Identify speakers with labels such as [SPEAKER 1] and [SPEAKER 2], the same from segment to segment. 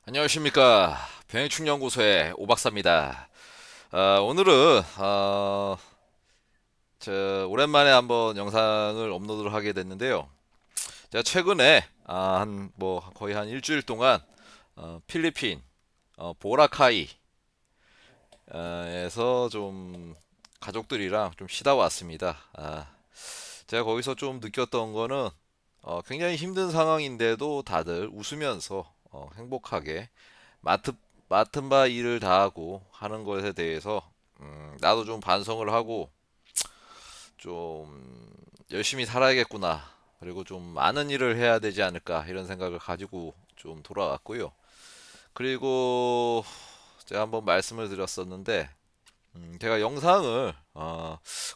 [SPEAKER 1] 안녕하십니까. 병해충연구소의 오박사입니다. 오늘은 오랜만에 한번 영상을 업로드를 하게 됐는데요. 제가 최근에 한 뭐 거의 한 일주일 동안 필리핀 보라카이 에서 좀 가족들이랑 좀 쉬다 왔습니다. 제가 거기서 좀 느꼈던 거는 굉장히 힘든 상황인데도 다들 웃으면서 행복하게 맡은, 맡은 바 일을 다하고 하는 것에 대해서 나도 좀 반성을 하고 좀 열심히 살아야겠구나. 그리고 좀 많은 일을 해야 되지 않을까 이런 생각을 가지고 좀 돌아왔고요. 그리고 제가 한번 말씀을 드렸었는데 제가 영상을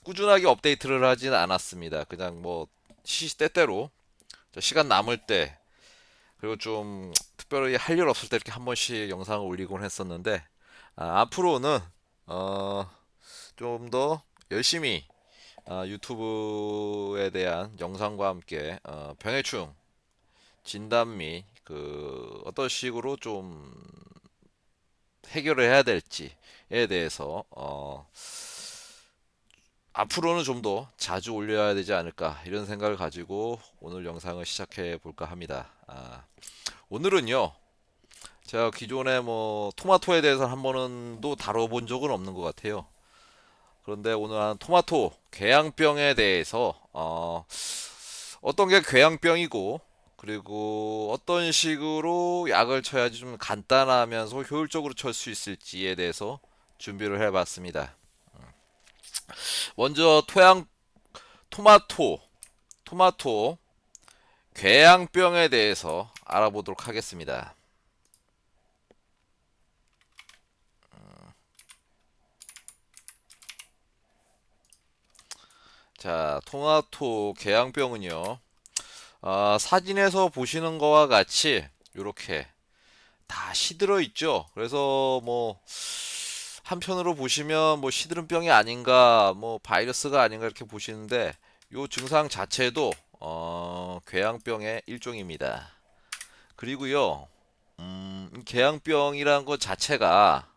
[SPEAKER 1] 꾸준하게 업데이트를 하진 않았습니다. 그냥 뭐 시시때때로 시간 남을 때 그리고 좀 특별히 할 일 없을 때 이렇게 한 번씩 영상을 올리곤 했었는데 앞으로는 어, 좀 더 열심히 유튜브에 대한 영상과 함께 병해충 진단 및 그 어떤 식으로 좀 해결을 해야 될지에 대해서 앞으로는 좀 더 자주 올려야 되지 않을까 이런 생각을 가지고 오늘 영상을 시작해 볼까 합니다. 오늘은요 제가 기존에 뭐 토마토에 대해서 한 번도 다뤄본 적은 없는 것 같아요. 그런데 오늘 한 토마토 궤양병에 대해서 어떤 게 궤양병이고 그리고 어떤 식으로 약을 쳐야지 좀 간단하면서 효율적으로 칠 수 있을지에 대해서 준비를 해봤습니다. 먼저 토마토 궤양병에 대해서 알아보도록 하겠습니다. 자, 토마토 궤양병은요. 사진에서 보시는 거와 같이 이렇게 다 시들어 있죠. 그래서 뭐 한편으로 보시면 뭐 시드름병이 아닌가, 뭐 바이러스가 아닌가 이렇게 보시는데 요 증상 자체도 궤양병의 일종입니다. 그리고요, 궤양병이라는 것 자체가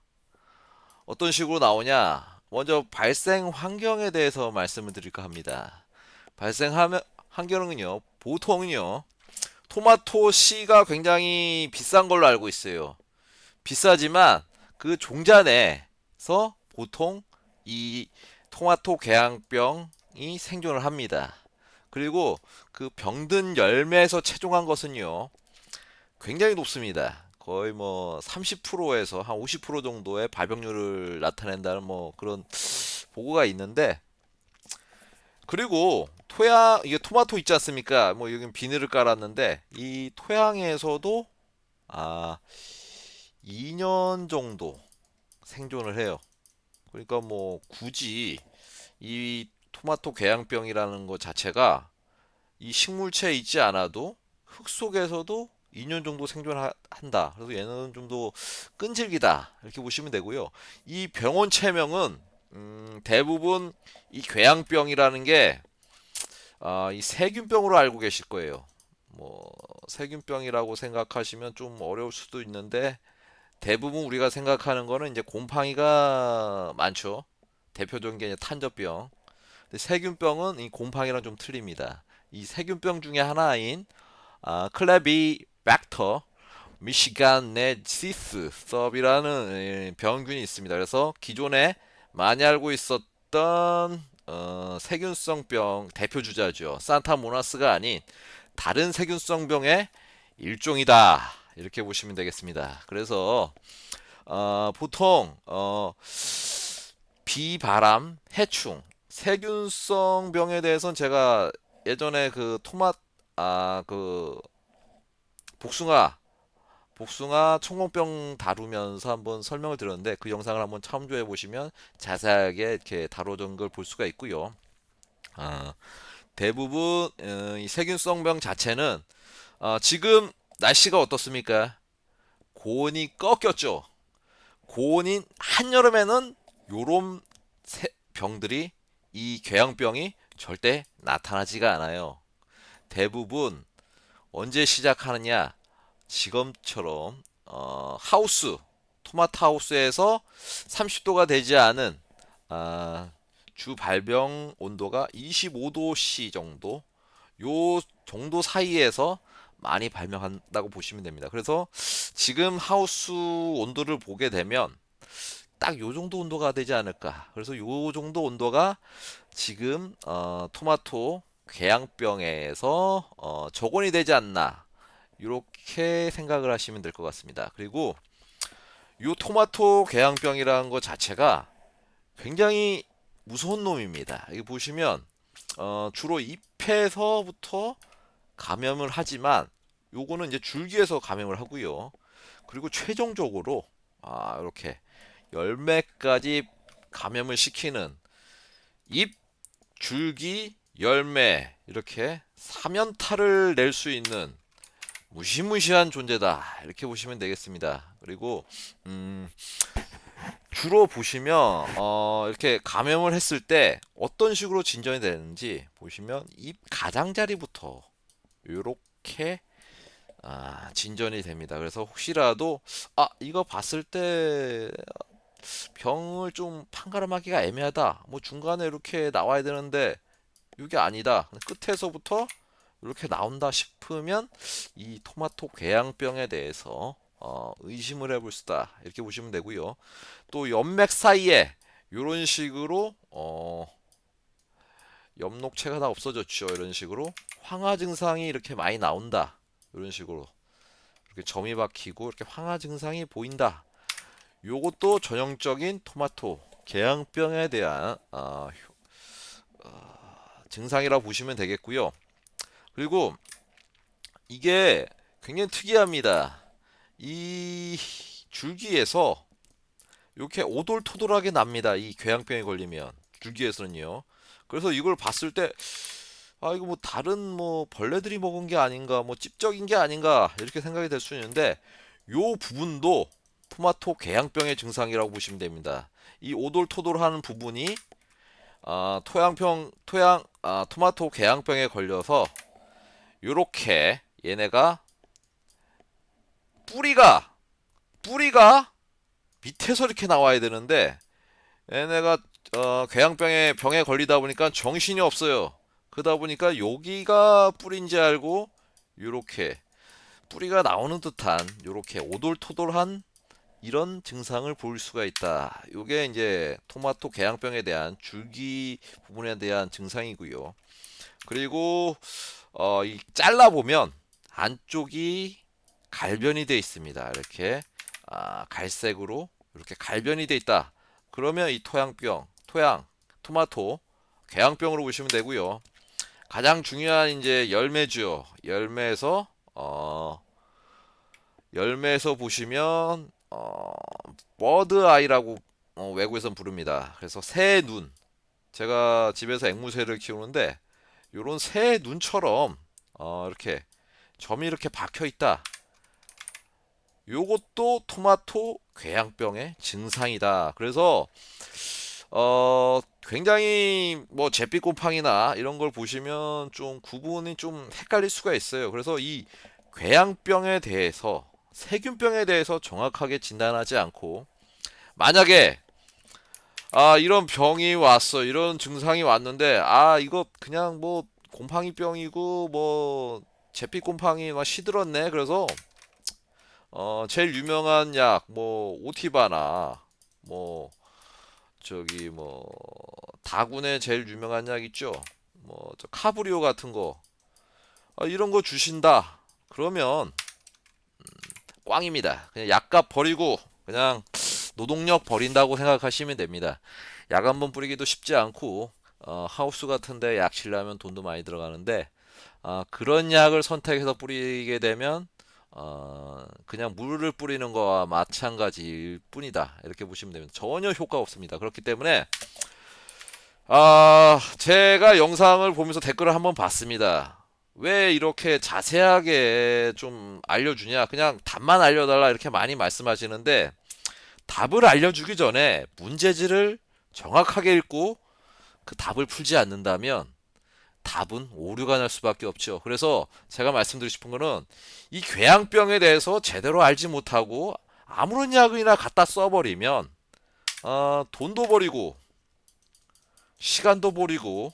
[SPEAKER 1] 어떤 식으로 나오냐? 먼저 발생 환경에 대해서 말씀을 드릴까 합니다. 환경은요, 보통은요, 토마토 씨가 굉장히 비싼 걸로 알고 있어요. 비싸지만 그 종자내에서 보통 이 토마토 궤양병이 생존을 합니다. 그리고 그 병든 열매에서 체종한 것은요, 굉장히 높습니다. 거의 뭐 30%에서 한 50% 정도의 발병률을 나타낸다는 뭐 그런 보고가 있는데 그리고 토양 이게 토마토 있지 않습니까? 뭐 여기 비닐을 깔았는데 이 토양에서도 아 2년 정도 생존을 해요. 그러니까 뭐 굳이 이 토마토 궤양병이라는 것 자체가 이 식물체에 있지 않아도 흙 속에서도 2년 정도 생존한다. 그래서 얘는 좀 더 끈질기다. 이렇게 보시면 되고요. 이 병원 체명은 대부분 이 궤양병이라는 게 이 세균병으로 알고 계실 거예요. 뭐 세균병이라고 생각하시면 좀 어려울 수도 있는데 대부분 우리가 생각하는 거는 이제 곰팡이가 많죠. 대표적인 게 이제 탄저병. 근데 세균병은 이 곰팡이랑 좀 틀립니다. 이 세균병 중에 하나인 클레비백터 미시간네시스 섭이라는 병균이 있습니다. 그래서 기존에 많이 알고 있었던 세균성병 대표 주자죠. 산타모나스가 아닌 다른 세균성병의 일종이다. 이렇게 보시면 되겠습니다. 그래서 보통 비바람, 해충, 세균성 병에 대해서는 제가 예전에 그 그 복숭아 청공병 다루면서 한번 설명을 드렸는데 그 영상을 한번 참조해 보시면 자세하게 이렇게 다뤄진 걸 볼 수가 있고요. 아, 대부분 이 세균성병 자체는 지금 날씨가 어떻습니까? 고온이 꺾였죠. 고온인 한여름에는 요런 병들이 이 궤양병이 절대 나타나지가 않아요. 대부분 언제 시작하느냐? 지금처럼 하우스, 토마토 하우스에서 30도가 되지 않은 아, 주 발병 온도가 25도씨 정도, 요 정도 사이에서 많이 발명한다고 보시면 됩니다. 그래서 지금 하우스 온도를 보게 되면 딱 요 정도 온도가 되지 않을까. 그래서 요 정도 온도가 지금 토마토 궤양병에서 적원이 되지 않나. 이렇게 생각을 하시면 될 것 같습니다. 그리고 요 토마토 궤양병이라는 것 자체가 굉장히 무서운 놈입니다. 여기 보시면 주로 잎에서부터 감염을 하지만 요거는 이제 줄기에서 감염을 하고요. 그리고 최종적으로 이렇게 열매까지 감염을 시키는 잎, 줄기, 열매 이렇게 사면탈을 낼 수 있는 무시무시한 존재다 이렇게 보시면 되겠습니다. 그리고 주로 보시면 이렇게 감염을 했을 때 어떤 식으로 진전이 되는지 보시면 잎 가장자리부터 이렇게 진전이 됩니다. 그래서 혹시라도 이거 봤을 때 병을 좀 판가름하기가 애매하다. 뭐 중간에 이렇게 나와야 되는데 이게 아니다. 끝에서부터 이렇게 나온다 싶으면 이 토마토 궤양병에 대해서 의심을 해볼 수다. 이렇게 보시면 되고요. 또 연맥 사이에 이런 식으로 엽록체가 다 없어졌죠. 이런 식으로 황화 증상이 이렇게 많이 나온다. 이런 식으로 이렇게 점이 박히고 이렇게 황화 증상이 보인다. 요것도 전형적인 토마토 궤양병에 대한 증상이라고 보시면 되겠고요. 그리고 이게 굉장히 특이합니다. 이 줄기에서 이렇게 오돌토돌하게 납니다. 이 궤양병에 걸리면 줄기에서는요. 그래서 이걸 봤을 때 이거 뭐 다른 뭐 벌레들이 먹은 게 아닌가, 뭐 찝적인 게 아닌가 이렇게 생각이 될 수 있는데 요 부분도 토마토 궤양병의 증상이라고 보시면 됩니다. 이 오돌토돌하는 부분이 토마토 궤양병에 걸려서 요렇게 얘네가 뿌리가 밑에서 이렇게 나와야 되는데 얘네가 병에 걸리다 보니까 정신이 없어요. 그러다 보니까 여기가 뿌리인지 알고 요렇게 뿌리가 나오는 듯한 요렇게 오돌토돌한 이런 증상을 볼 수가 있다. 요게 이제 토마토 궤양병에 대한 줄기 부분에 대한 증상이고요. 그리고 이 잘라 보면 안쪽이 갈변이 되어 있습니다. 이렇게 갈색으로 이렇게 갈변이 되어 있다. 그러면 이 토마토 궤양병으로 보시면 되고요. 가장 중요한 이제 열매죠. 열매에서 보시면 버드 아이라고 외국에선 부릅니다. 그래서 새 눈. 제가 집에서 앵무새를 키우는데 요런 새 눈처럼 이렇게 점이 이렇게 박혀 있다. 요것도 토마토 궤양병의 증상이다. 그래서 굉장히 뭐 잿빛곰팡이나 이런 걸 보시면 좀 구분이 좀 헷갈릴 수가 있어요. 그래서 이 궤양병에 대해서 세균병에 대해서 정확하게 진단하지 않고 만약에 이런 병이 왔어, 이런 증상이 왔는데 이거 그냥 뭐 곰팡이병이고 뭐 잿빛곰팡이 막 시들었네. 그래서 제일 유명한 약 뭐 오티바나 뭐 저기 뭐 다군의 제일 유명한 약 있죠. 뭐 저 카브리오 같은 거 이런 거 주신다. 그러면 꽝입니다. 그냥 약값 버리고 그냥 노동력 버린다고 생각하시면 됩니다. 약 한번 뿌리기도 쉽지 않고 하우스 같은데 약 치려면 돈도 많이 들어가는데 그런 약을 선택해서 뿌리게 되면 그냥 물을 뿌리는 거와 마찬가지일 뿐이다. 이렇게 보시면 됩니다. 전혀 효과 없습니다. 그렇기 때문에 제가 영상을 보면서 댓글을 한번 봤습니다. 왜 이렇게 자세하게 좀 알려주냐? 그냥 답만 알려달라 이렇게 많이 말씀하시는데 답을 알려주기 전에 문제지를 정확하게 읽고 그 답을 풀지 않는다면 답은 오류가 날 수밖에 없죠. 그래서 제가 말씀드리고 싶은 거는 이 궤양병에 대해서 제대로 알지 못하고 아무런 약이나 갖다 써버리면 돈도 버리고 시간도 버리고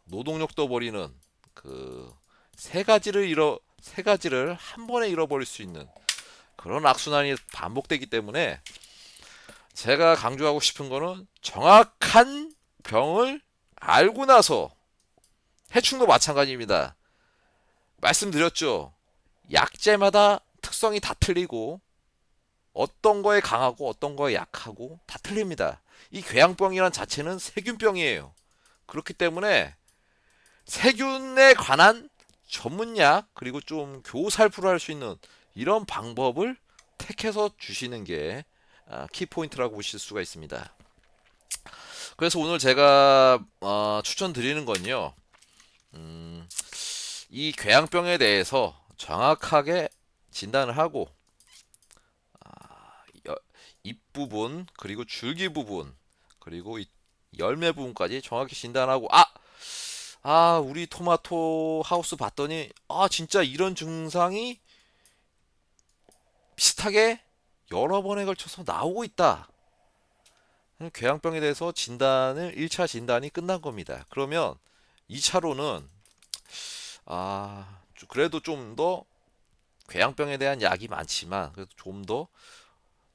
[SPEAKER 1] 노동력도 버리는 그 세 가지를 한 번에 잃어버릴 수 있는 그런 악순환이 반복되기 때문에 제가 강조하고 싶은 거는 정확한 병을 알고 나서 해충도 마찬가지입니다. 말씀드렸죠. 약제마다 특성이 다 틀리고 어떤 거에 강하고 어떤 거에 약하고 다 틀립니다. 이 궤양병이란 자체는 세균병이에요. 그렇기 때문에 세균에 관한 전문약 그리고 좀 교살포를 할 수 있는 이런 방법을 택해서 주시는 게 키포인트라고 보실 수가 있습니다. 그래서 오늘 제가 추천드리는 건요. 음, 이 궤양병에 대해서 정확하게 진단을 하고 잎부분 그리고 줄기 부분 그리고 이 열매 부분까지 정확히 진단하고 우리 토마토 하우스 봤더니 진짜 이런 증상이 비슷하게 여러 번에 걸쳐서 나오고 있다. 궤양병에 대해서 진단을 1차 진단이 끝난 겁니다. 그러면 2차로는 그래도 좀 더 궤양병에 대한 약이 많지만 그래도 좀 더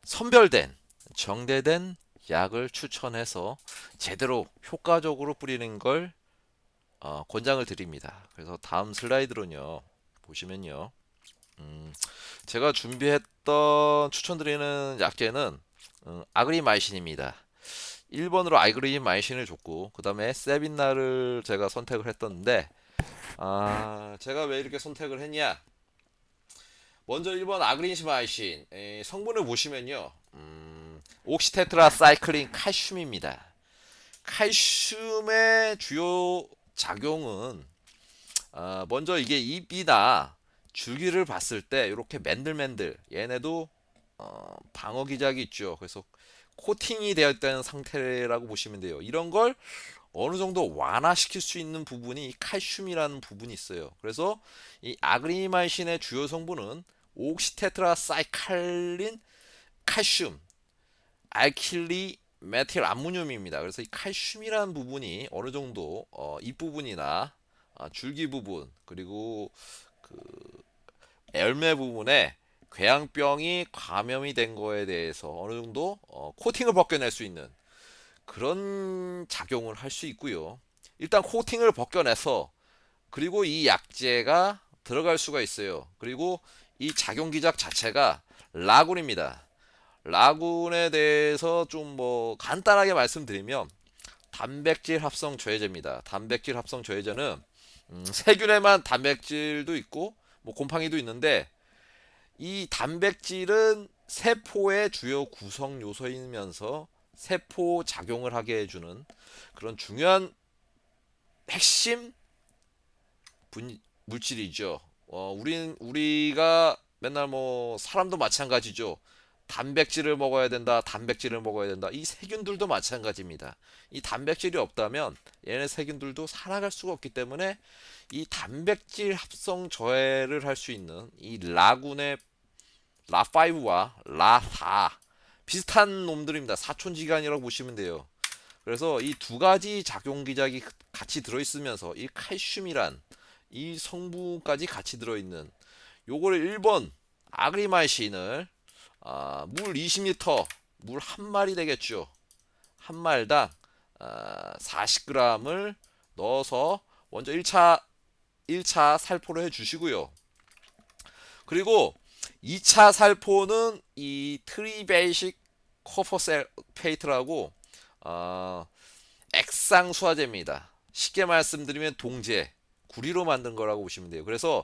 [SPEAKER 1] 선별된 정제된 약을 추천해서 제대로 효과적으로 뿌리는 걸 권장을 드립니다. 그래서 다음 슬라이드로는요 보시면요 제가 준비했던 추천드리는 약제는 아그리마이신입니다. 1번으로 아그리마이신을 줬고 그 다음에 세빈나를 제가 선택을 했었는데 제가 왜 이렇게 선택을 했냐. 먼저 1번 아그리마이신 성분을 보시면요 옥시테트라 사이클린 칼슘입니다. 칼슘의 주요 작용은 먼저 이게 잎이나 줄기를 봤을 때 이렇게 맨들맨들 얘네도 방어 기작이 있죠. 그래서 코팅이 되어 있다는 상태라고 보시면 돼요. 이런 걸 어느 정도 완화시킬 수 있는 부분이 이 칼슘이라는 부분이 있어요. 그래서 이 아그리마이신의 주요 성분은 옥시테트라사이칼린 칼슘 알킬리 메틸 암모늄입니다. 그래서 이 칼슘이라는 부분이 어느 정도 잎부분이나 줄기 부분 그리고 그 열매 부분에 궤양병이 감염이 된 거에 대해서 어느 정도 코팅을 벗겨낼 수 있는 그런 작용을 할 수 있고요. 일단 코팅을 벗겨내서 그리고 이 약제가 들어갈 수가 있어요. 그리고 이 작용 기작 자체가 라군입니다. 라군에 대해서 좀 뭐 간단하게 말씀드리면 단백질 합성 저해제입니다. 단백질 합성 저해제는 세균에만 단백질도 있고 뭐 곰팡이도 있는데 이 단백질은 세포의 주요 구성 요소이면서 세포 작용을 하게 해주는 그런 중요한 핵심 물질이죠. 우리가 맨날 뭐 사람도 마찬가지죠. 단백질을 먹어야 된다. 단백질을 먹어야 된다. 이 세균들도 마찬가지입니다. 이 단백질이 없다면 얘네 세균들도 살아갈 수가 없기 때문에 이 단백질 합성 저해를 할 수 있는 이 라군의 라5와 라4 비슷한 놈들입니다. 사촌지간이라고 보시면 돼요. 그래서 이 두 가지 작용 기작이 같이 들어있으면서 이 칼슘이란 이 성분까지 같이 들어있는 요거를 1번 아그리마이신을 물 20리터 물 한 마리 되겠죠. 한 말당 40g을 넣어서 먼저 1차 살포를 해 주시고요. 그리고 2차 살포는 이 트리베이식 코퍼셀페이트라고 액상 수화제입니다. 쉽게 말씀드리면 동제, 구리로 만든 거라고 보시면 돼요. 그래서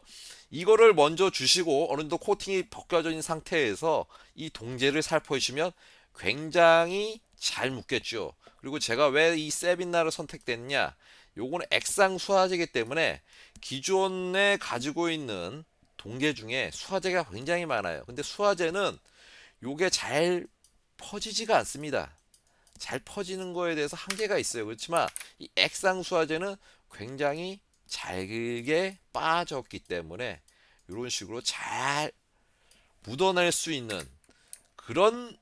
[SPEAKER 1] 이거를 먼저 주시고 어느 정도 코팅이 벗겨져 있는 상태에서 이 동제를 살포해 주시면 굉장히 잘 묻겠죠. 그리고 제가 왜 이 세빈나를 선택됐냐? 요거는 액상 수화제이기 때문에 기존에 가지고 있는 동계 중에 수화제가 굉장히 많아요. 근데 수화제는 요게 잘 퍼지지가 않습니다. 잘 퍼지는 거에 대해서 한계가 있어요. 그렇지만 이 액상수화제는 굉장히 잘게 빠졌기 때문에 이런 식으로 잘 묻어낼 수 있는 그런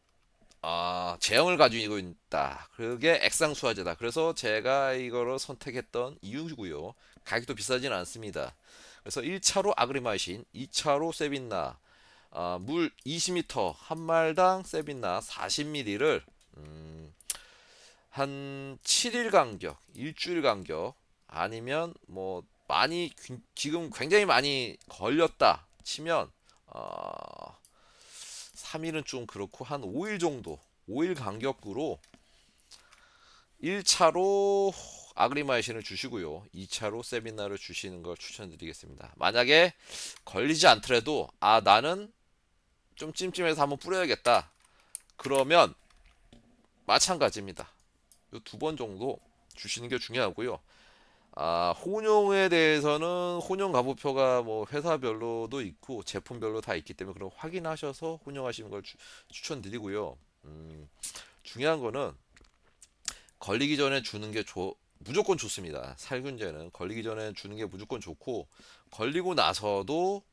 [SPEAKER 1] 제형을 가지고 있다. 그게 액상수화제다. 그래서 제가 이거를 선택했던 이유고요. 가격도 비싸진 않습니다. 그래서 1차로 아그리마이신, 2차로 세빈나, 물 20m 한 말당 세빈나 40ml를 한 7일 간격, 일주일 간격 아니면 뭐 많이 지금 굉장히 많이 걸렸다 치면 3일은 좀 그렇고 한 5일 정도 5일 간격으로 1차로 아그리마이신을 주시고요. 2차로 세비나를 주시는 걸 추천드리겠습니다. 만약에 걸리지 않더라도 나는 좀 찜찜해서 한번 뿌려야겠다. 그러면 마찬가지입니다. 이 두 번 정도 주시는 게 중요하고요. 혼용에 대해서는 혼용 가부표가 뭐 회사별로도 있고 제품별로 다 있기 때문에 그럼 확인하셔서 혼용하시는 걸 추천드리고요. 중요한 거는 걸리기 전에 주는 게 무조건 좋습니다. 살균제는 걸리기 전에 주는 게 무조건 좋고 걸리고 나서도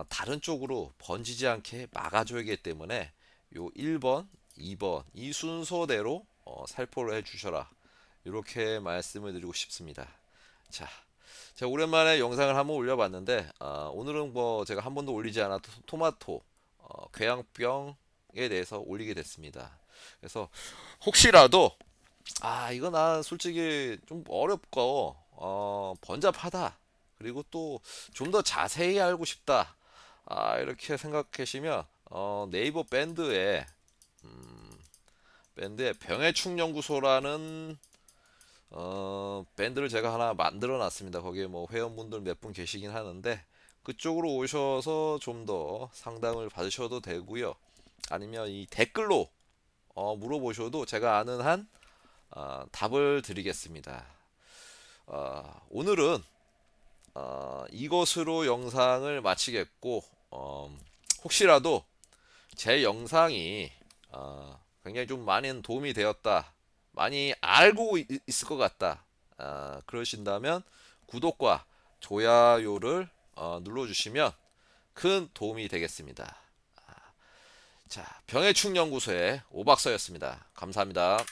[SPEAKER 1] 다른 쪽으로 번지지 않게 막아줘야 하기 때문에 요 1번, 2번 이 순서대로 살포를 해주셔라. 이렇게 말씀을 드리고 싶습니다. 자, 제가 오랜만에 영상을 한번 올려봤는데 오늘은 뭐 제가 한 번도 올리지 않았던 토마토 궤양병에 대해서 올리게 됐습니다. 그래서 혹시라도 이거 나 솔직히 좀 어렵고 번잡하다. 그리고 또 좀 더 자세히 알고 싶다. 이렇게 생각하시면 네이버 밴드에 병해충연구소라는 밴드를 제가 하나 만들어 놨습니다. 거기에 뭐 회원분들 몇 분 계시긴 하는데 그쪽으로 오셔서 좀 더 상담을 받으셔도 되고요. 아니면 이 댓글로 물어보셔도 제가 아는 한 답을 드리겠습니다. 오늘은 이것으로 영상을 마치겠고 혹시라도 제 영상이 굉장히 좀 많은 도움이 되었다, 많이 알고 있을 것 같다 그러신다면 구독과 좋아요를 눌러주시면 큰 도움이 되겠습니다. 자, 병해충연구소의 오박사였습니다. 감사합니다.